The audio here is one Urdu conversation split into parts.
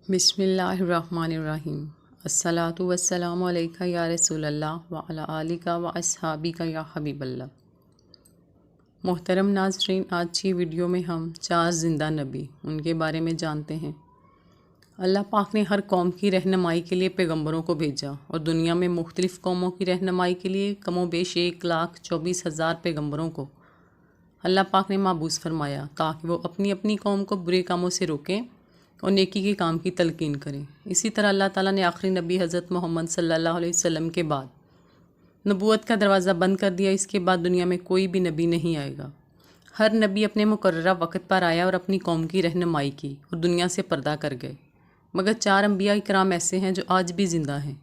بسم اللہ الرحمن الرحیم۔ الصلاۃ والسلام علیکہ یا رسول اللہ وعلی آلکہ و اصحابکہ یا حبیب اللہ۔ محترم ناظرین، آج کی ویڈیو میں ہم 4 زندہ نبی ان کے بارے میں جانتے ہیں۔ اللہ پاک نے ہر قوم کی رہنمائی کے لیے پیغمبروں کو بھیجا اور دنیا میں مختلف قوموں کی رہنمائی کے لیے کم و بیش 1,24,000 پیغمبروں کو اللہ پاک نے مبعوث فرمایا تاکہ وہ اپنی اپنی قوم کو برے کاموں سے روکیں اور نیکی کے کام کی تلقین کریں۔ اسی طرح اللہ تعالیٰ نے آخری نبی حضرت محمد صلی اللہ علیہ وسلم کے بعد نبوت کا دروازہ بند کر دیا۔ اس کے بعد دنیا میں کوئی بھی نبی نہیں آئے گا۔ ہر نبی اپنے مقررہ وقت پر آیا اور اپنی قوم کی رہنمائی کی اور دنیا سے پردہ کر گئے، مگر 4 انبیاء کرام ایسے ہیں جو آج بھی زندہ ہیں،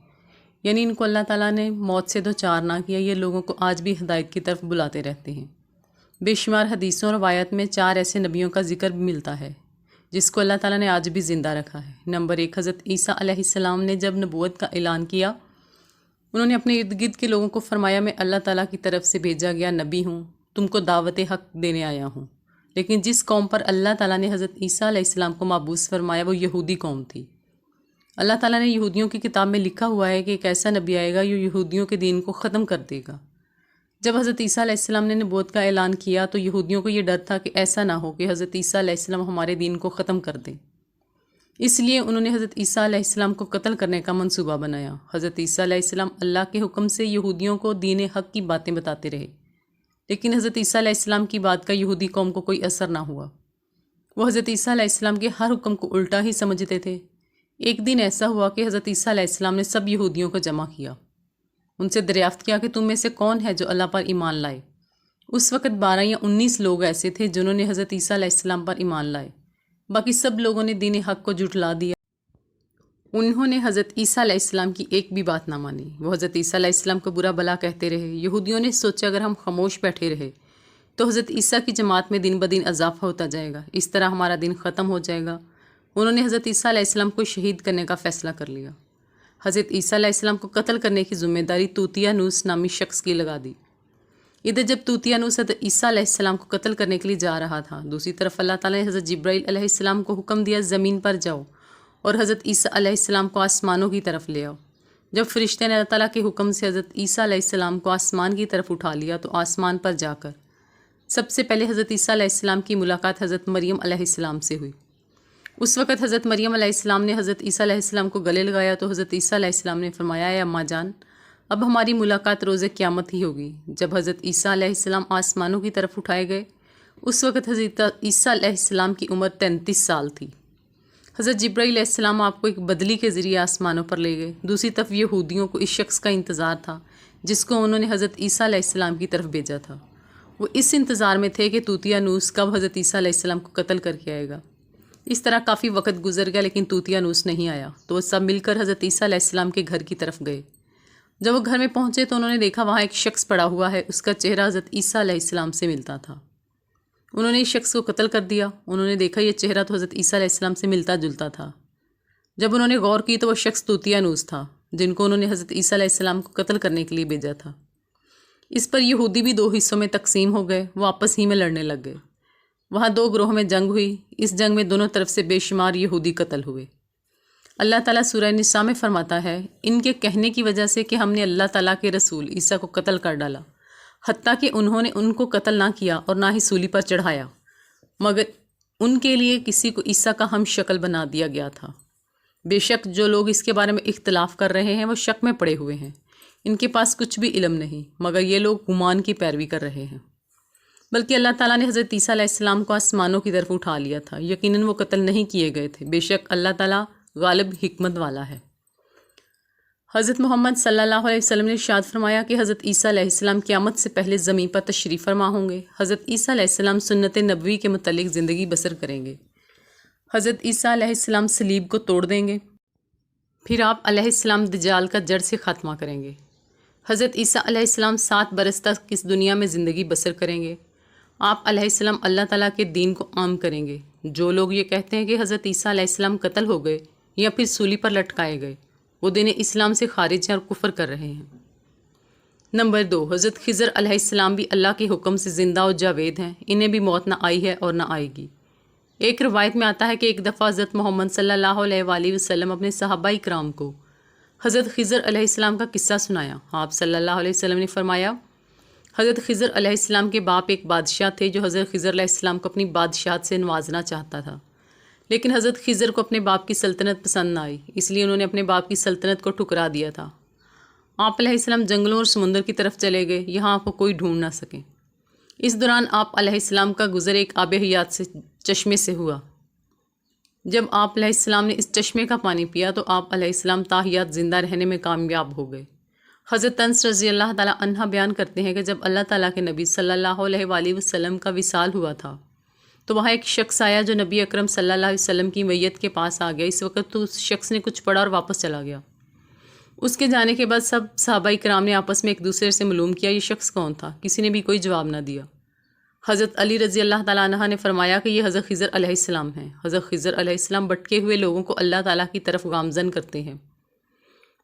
یعنی ان کو اللہ تعالیٰ نے موت سے دوچار نہ کیا۔ یہ لوگوں کو آج بھی ہدایت کی طرف بلاتے رہتے ہیں۔ بے شمار حدیثوں اور روایت میں 4 ایسے نبیوں کا ذکر بھی ملتا ہے جس کو اللہ تعالیٰ نے آج بھی زندہ رکھا ہے۔ نمبر 1، حضرت عیسیٰ علیہ السلام نے جب نبوت کا اعلان کیا، انہوں نے اپنے ارد گرد کے لوگوں کو فرمایا، میں اللہ تعالیٰ کی طرف سے بھیجا گیا نبی ہوں، تم کو دعوت حق دینے آیا ہوں۔ لیکن جس قوم پر اللہ تعالیٰ نے حضرت عیسیٰ علیہ السلام کو مبعوث فرمایا وہ یہودی قوم تھی۔ اللہ تعالیٰ نے یہودیوں کی کتاب میں لکھا ہوا ہے کہ ایک ایسا نبی آئے گا جو یہودیوں کے دین کو ختم کر دے گا۔ جب حضرت عیسیٰ علیہ السلام نے نبوت کا اعلان کیا تو یہودیوں کو یہ ڈر تھا کہ ایسا نہ ہو کہ حضرت عیسیٰ علیہ السلام ہمارے دین کو ختم کر دیں، اس لیے انہوں نے حضرت عیسیٰ علیہ السلام کو قتل کرنے کا منصوبہ بنایا۔ حضرت عیسیٰ علیہ السلام اللہ کے حکم سے یہودیوں کو دین حق کی باتیں بتاتے رہے، لیکن حضرت عیسیٰ علیہ السلام کی بات کا یہودی قوم کو کوئی اثر نہ ہوا۔ وہ حضرت عیسیٰ علیہ السلام کے ہر حکم کو الٹا ہی سمجھتے تھے۔ ایک دن ایسا ہوا کہ حضرت عیسیٰ علیہ السلام نے سب یہودیوں کو جمع کیا، ان سے دریافت کیا کہ تم میں سے کون ہے جو اللہ پر ایمان لائے۔ اس وقت 12 یا 19 لوگ ایسے تھے جنہوں نے حضرت عیسیٰ علیہ السلام پر ایمان لائے، باقی سب لوگوں نے دین حق کو جھٹلا دیا۔ انہوں نے حضرت عیسیٰ علیہ السلام کی ایک بھی بات نہ مانی، وہ حضرت عیسیٰ علیہ السلام کو برا بھلا کہتے رہے۔ یہودیوں نے سوچا اگر ہم خاموش بیٹھے رہے تو حضرت عیسیٰ کی جماعت میں دن بدن اضافہ ہوتا جائے گا، اس طرح ہمارا دین ختم ہو جائے گا۔ انہوں نے حضرت عیسیٰ علیہ السلام کو شہید کرنے کا فیصلہ کر لیا۔ حضرت عیسیٰ علیہ السلام کو قتل کرنے کی ذمہ داری توتیانوس نامی شخص کی لگا دی۔ ادھر جب توتیانوس حضرت عیسیٰ علیہ السلام کو قتل کرنے کے لیے جا رہا تھا، دوسری طرف اللہ تعالیٰ نے حضرت جبرائیل علیہ السلام کو حکم دیا زمین پر جاؤ اور حضرت عیسیٰ علیہ السلام کو آسمانوں کی طرف لے آؤ۔ جب فرشتے نے اللہ تعالیٰ کے حکم سے حضرت عیسیٰ علیہ السلام کو آسمان کی طرف اٹھا لیا تو آسمان پر جا کر سب سے پہلے حضرت عیسیٰ علیہ السلام کی ملاقات حضرت مریم علیہ السلام سے ہوئی۔ اس وقت حضرت مریم علیہ السلام نے حضرت عیسیٰ علیہ السلام کو گلے لگایا تو حضرت عیسیٰ علیہ السلام نے فرمایا، اے اماں جان، اب ہماری ملاقات روز قیامت ہی ہوگی۔ جب حضرت عیسیٰ علیہ السلام آسمانوں کی طرف اٹھائے گئے، اس وقت حضرت عیسیٰ علیہ السلام کی عمر 33 سال تھی۔ حضرت جبرائیل علیہ السلام آپ کو ایک بدلی کے ذریعے آسمانوں پر لے گئے۔ دوسری طرف یہودیوں کو اس شخص کا انتظار تھا جس کو انہوں نے حضرت عیسیٰ علیہ السلام کی طرف بھیجا تھا۔ وہ اس انتظار میں تھے کہ توتیانوس کب حضرت عیسیٰ علیہ السلام کو قتل کر کے آئے گا۔ اس طرح کافی وقت گزر گیا لیکن توتیانوس نہیں آیا، تو وہ سب مل کر حضرت عیسیٰ علیہ السلام کے گھر کی طرف گئے۔ جب وہ گھر میں پہنچے تو انہوں نے دیکھا وہاں ایک شخص پڑا ہوا ہے، اس کا چہرہ حضرت عیسیٰ علیہ السلام سے ملتا تھا۔ انہوں نے اس شخص کو قتل کر دیا۔ انہوں نے دیکھا یہ چہرہ تو حضرت عیسیٰ علیہ السلام سے ملتا جلتا تھا۔ جب انہوں نے غور کی تو وہ شخص توتیانوس تھا جن کو انہوں نے حضرت عیسیٰ علیہ السلام کو قتل کرنے کے لیے بھیجا تھا۔ اس پر یہودی بھی 2 حصوں میں تقسیم ہو گئے، وہ آپس ہی میں لڑنے لگ گئے۔ وہاں 2 گروہوں میں جنگ ہوئی۔ اس جنگ میں دونوں طرف سے بے شمار یہودی قتل ہوئے۔ اللہ تعالیٰ سورہ نساء میں فرماتا ہے، ان کے کہنے کی وجہ سے کہ ہم نے اللہ تعالیٰ کے رسول عیسیٰ کو قتل کر ڈالا، حتیٰ کہ انہوں نے ان کو قتل نہ کیا اور نہ ہی سولی پر چڑھایا، مگر ان کے لیے کسی کو عیسیٰ کا ہم شکل بنا دیا گیا تھا۔ بے شک جو لوگ اس کے بارے میں اختلاف کر رہے ہیں وہ شک میں پڑے ہوئے ہیں، ان کے پاس کچھ بھی علم نہیں، مگر یہ لوگ گمان کی پیروی کر رہے ہیں۔ بلکہ اللہ تعالیٰ نے حضرت عیسیٰ علیہ السلام کو آسمانوں کی طرف اٹھا لیا تھا، یقیناً وہ قتل نہیں کیے گئے تھے۔ بے شک اللہ تعالیٰ غالب حکمت والا ہے۔ حضرت محمد صلی اللہ علیہ وسلم نے ارشاد فرمایا کہ حضرت عیسیٰ علیہ السلام قیامت سے پہلے زمین پر تشریف فرما ہوں گے۔ حضرت عیسیٰ علیہ السلام سنت نبوی کے متعلق زندگی بسر کریں گے۔ حضرت عیسیٰ علیہ السلام صلیب کو توڑ دیں گے، پھر آپ علیہ السلام دجال کا جڑ سے خاتمہ کریں گے۔ حضرت عیسیٰ علیہ السلام 7 برس تک اس دنیا میں زندگی بسر کریں گے۔ آپ علیہ السلام اللہ تعالیٰ کے دین کو عام کریں گے۔ جو لوگ یہ کہتے ہیں کہ حضرت عیسیٰ علیہ السلام قتل ہو گئے یا پھر سولی پر لٹکائے گئے، وہ دین اسلام سے خارج ہیں اور کفر کر رہے ہیں۔ نمبر 2، حضرت خضر علیہ السلام بھی اللہ کے حکم سے زندہ و جاوید ہیں، انہیں بھی موت نہ آئی ہے اور نہ آئے گی۔ ایک روایت میں آتا ہے کہ ایک دفعہ حضرت محمد صلی اللہ علیہ وآلہ وسلم اپنے صحابہ اکرام کو حضرت خضر علیہ السلام کا قصہ سنایا۔ آپ صلی اللہ علیہ وسلم نے فرمایا، حضرت خضر علیہ السلام کے باپ ایک بادشاہ تھے جو حضرت خضر علیہ السلام کو اپنی بادشاہت سے نوازنا چاہتا تھا، لیکن حضرت خضر کو اپنے باپ کی سلطنت پسند نہ آئی، اس لیے انہوں نے اپنے باپ کی سلطنت کو ٹھکرا دیا تھا۔ آپ علیہ السلام جنگلوں اور سمندر کی طرف چلے گئے، یہاں آپ کو کوئی ڈھونڈ نہ سکے۔ اس دوران آپ علیہ السلام کا گزر ایک آب حیات سے چشمے سے ہوا۔ جب آپ علیہ السلام نے اس چشمے کا پانی پیا تو آپ علیہ السلام تاحیات زندہ رہنے میں کامیاب ہو گئے۔ حضرت انس رضی اللہ تعالیٰ عنہ بیان کرتے ہیں کہ جب اللہ تعالیٰ کے نبی صلی اللہ علیہ وآلہ وسلم کا وصال ہوا تھا تو وہاں ایک شخص آیا جو نبی اکرم صلی اللہ علیہ وسلم کی میت کے پاس آ گیا۔ اس وقت تو اس شخص نے کچھ پڑھا اور واپس چلا گیا۔ اس کے جانے کے بعد سب صحابہ کرام نے آپس میں ایک دوسرے سے معلوم کیا یہ شخص کون تھا، کسی نے بھی کوئی جواب نہ دیا۔ حضرت علی رضی اللہ تعالیٰ عنہ نے فرمایا کہ یہ حضرت خضر علیہ السلام ہیں۔ حضرت خضر علیہ السلام بھٹکے ہوئے لوگوں کو اللہ تعالیٰ کی طرف گامزن کرتے ہیں،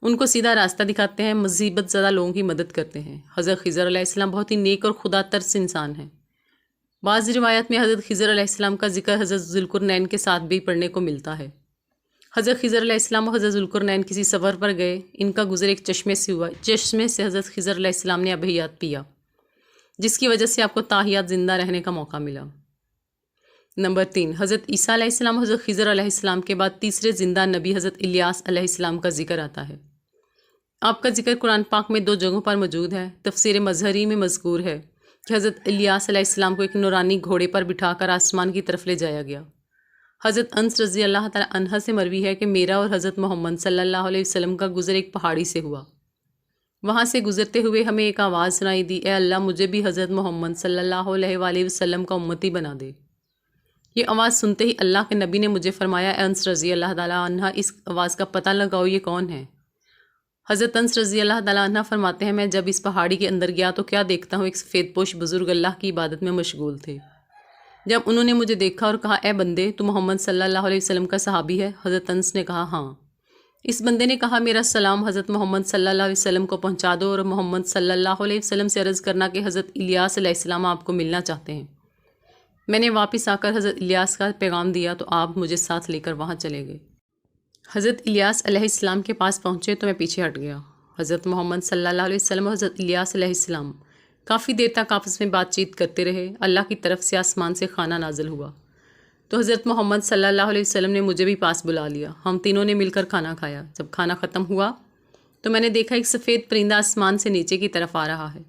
ان کو سیدھا راستہ دکھاتے ہیں، مصیبت زدہ لوگوں کی مدد کرتے ہیں۔ حضرت خضر علیہ السلام بہت ہی نیک اور خدا ترس انسان ہیں۔ بعض روایت میں حضرت خضر علیہ السلام کا ذکر حضرت ذوالقرنین کے ساتھ بھی پڑھنے کو ملتا ہے۔ حضرت خضر علیہ السلام اور حضرت ذوالقرنین کسی سفر پر گئے، ان کا گزر ایک چشمے سے ہوا۔ چشمے سے حضرت خضر علیہ السلام نے ابحیات پیا، جس کی وجہ سے آپ کو تاحیات زندہ رہنے کا موقع ملا۔ نمبر 3، حضرت عیسیٰ علیہ السلام اور حضرت خضر علیہ السلام کے بعد تیسرے زندہ نبی حضرت الیاس علیہ السلام کا ذکر آتا ہے۔ آپ کا ذکر قرآن پاک میں 2 جگہوں پر موجود ہے۔ تفسیر مظہری میں مذکور ہے کہ حضرت الیاس علیہ السلام کو ایک نورانی گھوڑے پر بٹھا کر آسمان کی طرف لے جایا گیا۔ حضرت انس رضی اللہ تعالیٰ عنہ سے مروی ہے کہ میرا اور حضرت محمد صلی اللہ علیہ وسلم کا گزر ایک پہاڑی سے ہوا۔ وہاں سے گزرتے ہوئے ہمیں ایک آواز سنائی دی، اے اللہ مجھے بھی حضرت محمد صلی اللہ علیہ وآلہ وسلم کا امتی بنا دے۔ یہ آواز سنتے ہی اللہ کے نبی نے مجھے فرمایا، اے انس رضی اللہ تعالیٰ عنہ اس آواز کا پتہ لگاؤ یہ کون ہے۔ حضرت انس رضی اللہ تعالیٰ عنہ فرماتے ہیں، میں جب اس پہاڑی کے اندر گیا تو کیا دیکھتا ہوں ایک سفید پوش بزرگ اللہ کی عبادت میں مشغول تھے۔ جب انہوں نے مجھے دیکھا اور کہا، اے بندے تو محمد صلی اللہ علیہ وسلم کا صحابی ہے؟ حضرت انس نے کہا ہاں۔ اس بندے نے کہا، میرا سلام حضرت محمد صلی اللہ علیہ وسلم کو پہنچا دو اور محمد صلی اللہ علیہ وسلم سے عرض کرنا کہ حضرت الیاس علیہ السلام آپ کو ملنا چاہتے ہیں۔ میں نے واپس آ کر حضرت الیاس کا پیغام دیا تو آپ مجھے ساتھ لے کر وہاں چلے گئے۔ حضرت الیاس علیہ السلام کے پاس پہنچے تو میں پیچھے ہٹ گیا۔ حضرت محمد صلی اللہ علیہ وسلم اور حضرت الیاس علیہ السلام کافی دیر تک آپس میں بات چیت کرتے رہے۔ اللہ کی طرف سے آسمان سے کھانا نازل ہوا تو حضرت محمد صلی اللہ علیہ وسلم نے مجھے بھی پاس بلا لیا۔ ہم تینوں نے مل کر کھانا کھایا۔ جب کھانا ختم ہوا تو میں نے دیکھا ایک سفید پرندہ آسمان سے نیچے کی طرف آ رہا ہے۔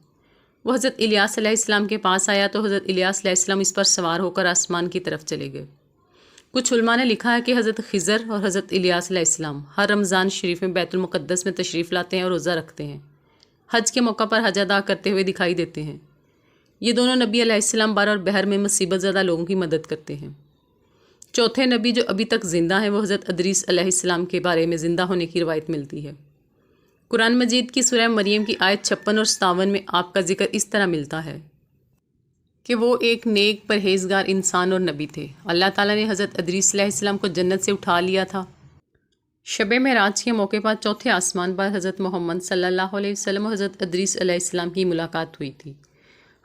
وہ حضرت الیاس علیہ السلام کے پاس آیا تو حضرت الیاس علیہ السلام اس پر سوار ہو کر آسمان کی طرف چلے گئے۔ کچھ علماء نے لکھا ہے کہ حضرت خضر اور حضرت الیاس علیہ السلام ہر رمضان شریف میں بیت المقدس میں تشریف لاتے ہیں اور روزہ رکھتے ہیں۔ حج کے موقع پر حج ادا کرتے ہوئے دکھائی دیتے ہیں۔ یہ دونوں نبی علیہ السلام بر اور بحر میں مصیبت زدہ لوگوں کی مدد کرتے ہیں۔ چوتھے نبی جو ابھی تک زندہ ہیں وہ حضرت ادریس علیہ السلام کے بارے میں زندہ ہونے کی روایت ملتی ہے۔ قرآن مجید کی سورہ مریم کی آیت 56 اور 57 میں آپ کا ذکر اس طرح ملتا ہے کہ وہ ایک نیک پرہیزگار انسان اور نبی تھے۔ اللہ تعالیٰ نے حضرت ادریس علیہ السلام کو جنت سے اٹھا لیا تھا۔ شب معراج کے موقع پر چوتھے آسمان پر حضرت محمد صلی اللہ علیہ وسلم اور حضرت ادریس علیہ السلام کی ملاقات ہوئی تھی۔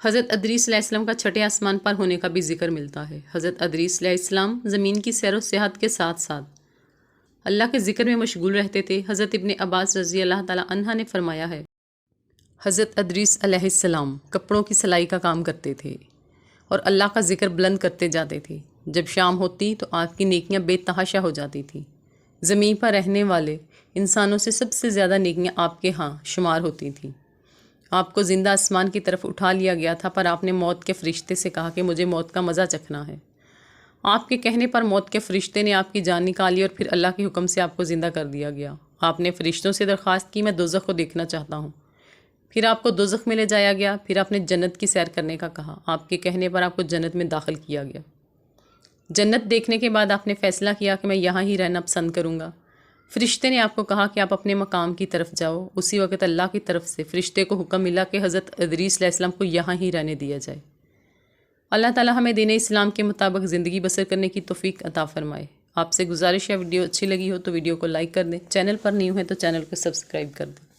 حضرت ادریس علیہ السلام کا چھٹے آسمان پر ہونے کا بھی ذکر ملتا ہے۔ حضرت ادریس علیہ السلام زمین کی سیر و سیاحت کے ساتھ ساتھ اللہ کے ذکر میں مشغول رہتے تھے۔ حضرت ابن عباس رضی اللہ تعالیٰ عنہ نے فرمایا ہے، حضرت ادریس علیہ السلام کپڑوں کی سلائی کا کام کرتے تھے اور اللہ کا ذکر بلند کرتے جاتے تھے۔ جب شام ہوتی تو آپ کی نیکیاں بے تحاشا ہو جاتی تھیں۔ زمین پر رہنے والے انسانوں سے سب سے زیادہ نیکیاں آپ کے ہاں شمار ہوتی تھیں۔ آپ کو زندہ آسمان کی طرف اٹھا لیا گیا تھا، پر آپ نے موت کے فرشتے سے کہا کہ مجھے موت کا مزہ چکھنا ہے۔ آپ کے کہنے پر موت کے فرشتے نے آپ کی جان نکالی اور پھر اللہ کے حکم سے آپ کو زندہ کر دیا گیا۔ آپ نے فرشتوں سے درخواست کی، میں دوزخ کو دیکھنا چاہتا ہوں۔ پھر آپ کو دوزخ میں لے جایا گیا۔ پھر آپ نے جنت کی سیر کرنے کا کہا۔ آپ کے کہنے پر آپ کو جنت میں داخل کیا گیا۔ جنت دیکھنے کے بعد آپ نے فیصلہ کیا کہ میں یہاں ہی رہنا پسند کروں گا۔ فرشتے نے آپ کو کہا کہ آپ اپنے مقام کی طرف جاؤ۔ اسی وقت اللہ کی طرف سے فرشتے کو حکم ملا کہ حضرت ادریس علیہ السلام کو یہاں ہی رہنے دیا جائے۔ اللہ تعالیٰ ہمیں دین اسلام کے مطابق زندگی بسر کرنے کی توفیق عطا فرمائے۔ آپ سے گزارش ہے، ویڈیو اچھی لگی ہو تو ویڈیو کو لائک کر دیں، چینل پر نہیں ہوئے تو چینل کو سبسکرائب کر دیں۔